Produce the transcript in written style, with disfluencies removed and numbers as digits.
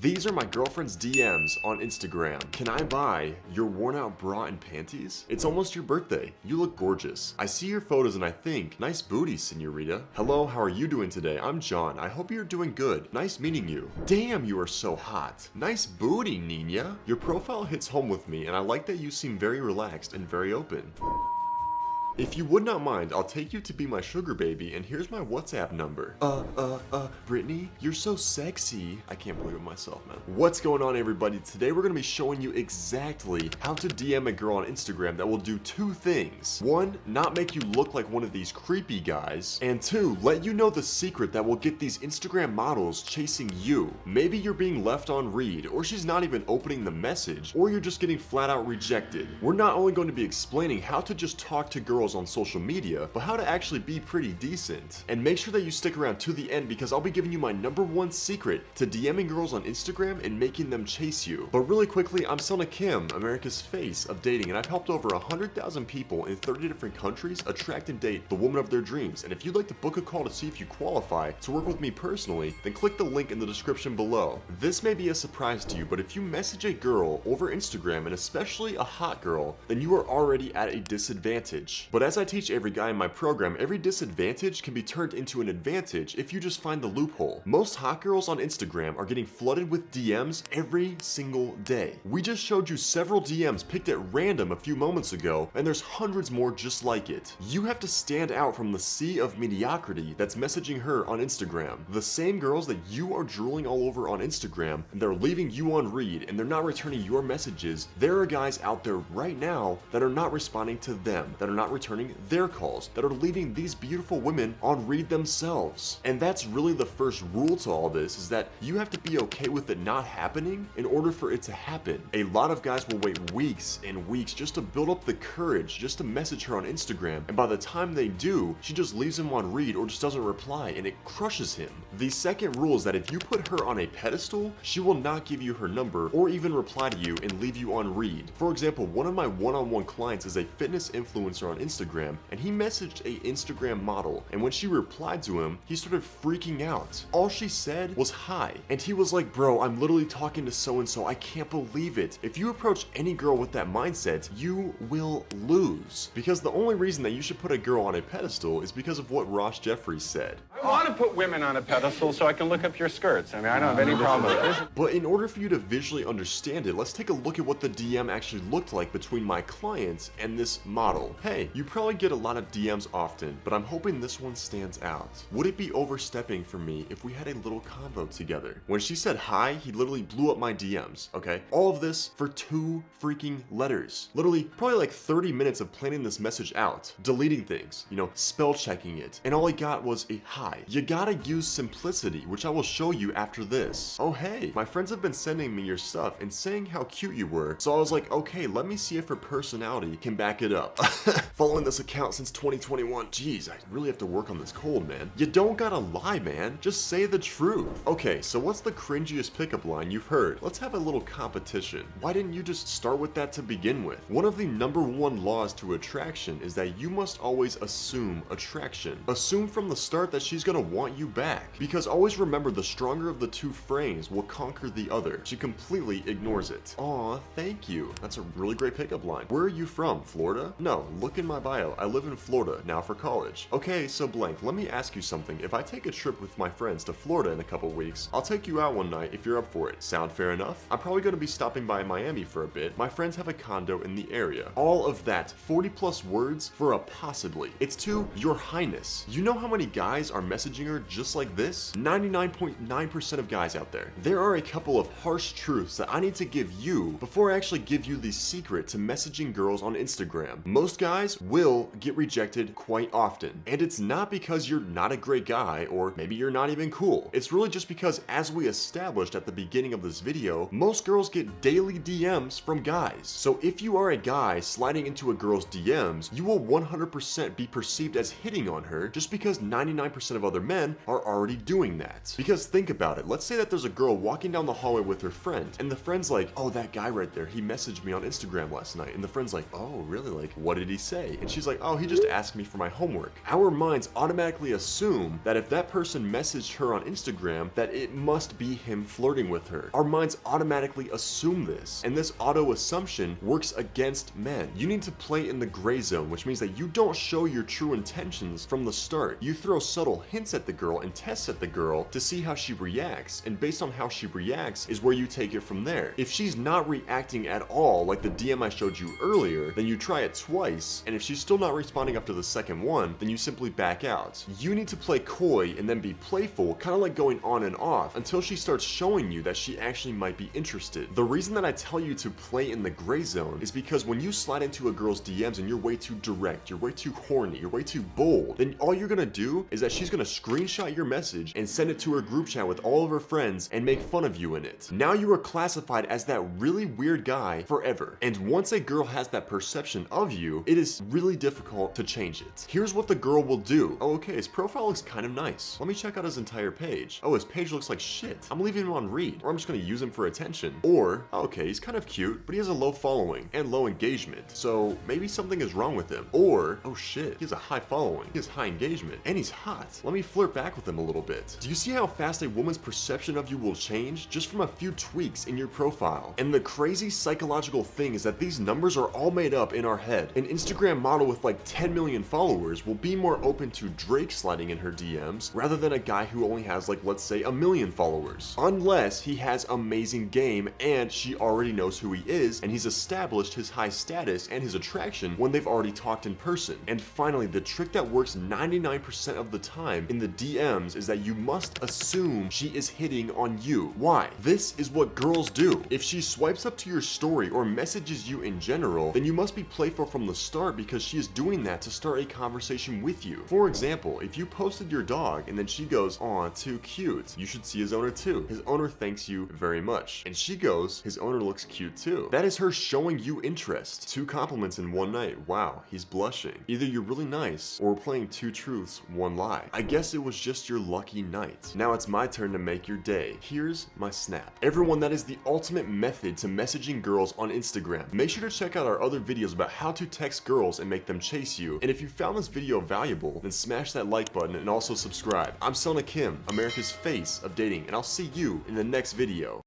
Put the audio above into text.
These are my girlfriend's DMs on Instagram. Can I buy your worn out bra and panties? It's almost your birthday. You look gorgeous. I see your photos and I think, nice booty, senorita. Hello, how are you doing today? I'm John. I hope you're doing good. Nice meeting you. Damn, you are so hot. Nice booty, Nina. Your profile hits home with me and I like that you seem very relaxed and very open. If you would not mind, I'll take you to be my sugar baby, and here's my WhatsApp number. Brittany, you're so sexy. I can't believe it myself, man. What's going on, everybody? Today we're gonna be showing you exactly how to DM a girl on Instagram that will do two things. One, not make you look like one of these creepy guys, and two, let you know the secret that will get these Instagram models chasing you. Maybe you're being left on read, or she's not even opening the message, or you're just getting flat out rejected. We're not only going to be explaining how to just talk to girls on social media, but how to actually be pretty decent. And make sure that you stick around to the end because I'll be giving you my #1 secret to DMing girls on Instagram and making them chase you. But really quickly, I'm Selna Kim, America's face of dating, and I've helped over 100,000 people in 30 different countries attract and date the woman of their dreams. And if you'd like to book a call to see if you qualify to work with me personally, then click the link in the description below. This may be a surprise to you, but if you message a girl over Instagram, and especially a hot girl, then you are already at a disadvantage. But as I teach every guy in my program, every disadvantage can be turned into an advantage if you just find the loophole. Most hot girls on Instagram are getting flooded with DMs every single day. We just showed you several DMs picked at random a few moments ago, and there's hundreds more just like it. You have to stand out from the sea of mediocrity that's messaging her on Instagram. The same girls that you are drooling all over on Instagram, and they're leaving you on read, and they're not returning your messages, there are guys out there right now that are not responding to them, that are not returning their calls, that are leaving these beautiful women on read themselves. And that's really the first rule to all this, is that you have to be okay with it not happening in order for it to happen. A lot of guys will wait weeks and weeks just to build up the courage just to message her on Instagram, and by the time they do, she just leaves him on read or just doesn't reply, and it crushes him. The second rule is that if you put her on a pedestal, she will not give you her number or even reply to you and leave you on read. For example, one of my one-on-one clients is a fitness influencer on Instagram, and he messaged a Instagram model, and when she replied to him, he started freaking out. All she said was hi, and he was like, bro, I'm literally talking to so-and-so, I can't believe it. If you approach any girl with that mindset, you will lose. Because the only reason that you should put a girl on a pedestal is because of what Ross Jeffries said. I want to put women on a pedestal so I can look up your skirts. I mean, I don't have any problem with this. But in order for you to visually understand it, let's take a look at what the DM actually looked like between my client and this model. Hey, you probably get a lot of DMs often, but I'm hoping this one stands out. Would it be overstepping for me if we had a little convo together? When she said hi, he literally blew up my DMs, okay? All of this for 2 freaking letters. Literally, probably like 30 minutes of planning this message out, deleting things, spell checking it, and all he got was a hi. You gotta use simplicity, which I will show you after this. Oh hey, my friends have been sending me your stuff and saying how cute you were, so I was like, okay, let me see if her personality can back it up. Following this account since 2021. Jeez, I really have to work on this cold, man. You don't gotta lie, man. Just say the truth. Okay, so what's the cringiest pickup line you've heard? Let's have a little competition. Why didn't you just start with that to begin with? One of the #1 laws to attraction is that you must always assume attraction. Assume from the start that she's gonna want you back. Because always remember, the stronger of the two frames will conquer the other. She completely ignores it. Aw, thank you. That's a really great pickup line. Where are you from? Florida? No, look in my bio. I live in Florida now for college. Okay, so blank, let me ask you something. If I take a trip with my friends to Florida in a couple weeks, I'll take you out one night if you're up for it. Sound fair enough? I'm probably gonna be stopping by Miami for a bit. My friends have a condo in the area. All of that, 40+ words for a possibly. It's to your highness. You know how many guys are messaging her just like this? 99.9% of guys out there. There are a couple of harsh truths that I need to give you before I actually give you the secret to messaging girls on Instagram. Most guys will get rejected quite often, and it's not because you're not a great guy or maybe you're not even cool. It's really just because, as we established at the beginning of this video, most girls get daily DMs from guys. So if you are a guy sliding into a girl's DMs, you will 100% be perceived as hitting on her just because 99% of other men are already doing that. Because think about it, let's say that there's a girl walking down the hallway with her friend, and the friend's like, oh, that guy right there, he messaged me on Instagram last night. And the friend's like, oh, really? Like, what did he say? And she's like, oh, he just asked me for my homework. Our minds automatically assume that if that person messaged her on Instagram, that it must be him flirting with her. Our minds automatically assume this, and this auto assumption works against men. You need to play in the gray zone, which means that you don't show your true intentions from the start. You throw subtle hints at the girl and tests at the girl to see how she reacts, and based on how she reacts is where you take it from there. If she's not reacting at all, like the DM I showed you earlier, then you try it twice, and if she's still not responding after the second one, then you simply back out. You need to play coy and then be playful, kind of like going on and off, until she starts showing you that she actually might be interested. The reason that I tell you to play in the gray zone is because when you slide into a girl's DMs and you're way too direct, you're way too horny, you're way too bold, then all you're gonna do is that she's gonna screenshot your message and send it to her group chat with all of her friends and make fun of you in it. Now you are classified as that really weird guy forever. And once a girl has that perception of you, it is really difficult to change it. Here's what the girl will do. Oh, okay, his profile looks kind of nice. Let me check out his entire page. Oh, his page looks like shit. I'm leaving him on read, or I'm just gonna use him for attention. Or, okay, he's kind of cute, but he has a low following and low engagement, so maybe something is wrong with him. Or, oh shit, he has a high following, he has high engagement, and he's hot. Let me flirt back with him a little bit. Do you see how fast a woman's perception of you will change just from a few tweaks in your profile? And the crazy psychological thing is that these numbers are all made up in our head. An Instagram model with like 10 million followers will be more open to Drake sliding in her DMs rather than a guy who only has like, let's say, 1 million followers. Unless he has amazing game and she already knows who he is and he's established his high status and his attraction when they've already talked in person. And finally, the trick that works 99% of the time in the DMs is that you must assume she is hitting on you. Why? This is what girls do. If she swipes up to your story or messages you in general, then you must be playful from the start because she is doing that to start a conversation with you. For example, if you posted your dog and then she goes, aw, too cute, you should see his owner too. His owner thanks you very much. And she goes, his owner looks cute too. That is her showing you interest. 2 compliments in one night. Wow, he's blushing. Either you're really nice or we're playing 2 truths, 1 lie. I guess it was just your lucky night. Now it's my turn to make your day. Here's my snap. Everyone, that is the ultimate method to messaging girls on Instagram. Make sure to check out our other videos about how to text girls and make them chase you. And if you found this video valuable, then smash that like button and also subscribe. I'm Selna, America's face of dating, and I'll see you in the next video.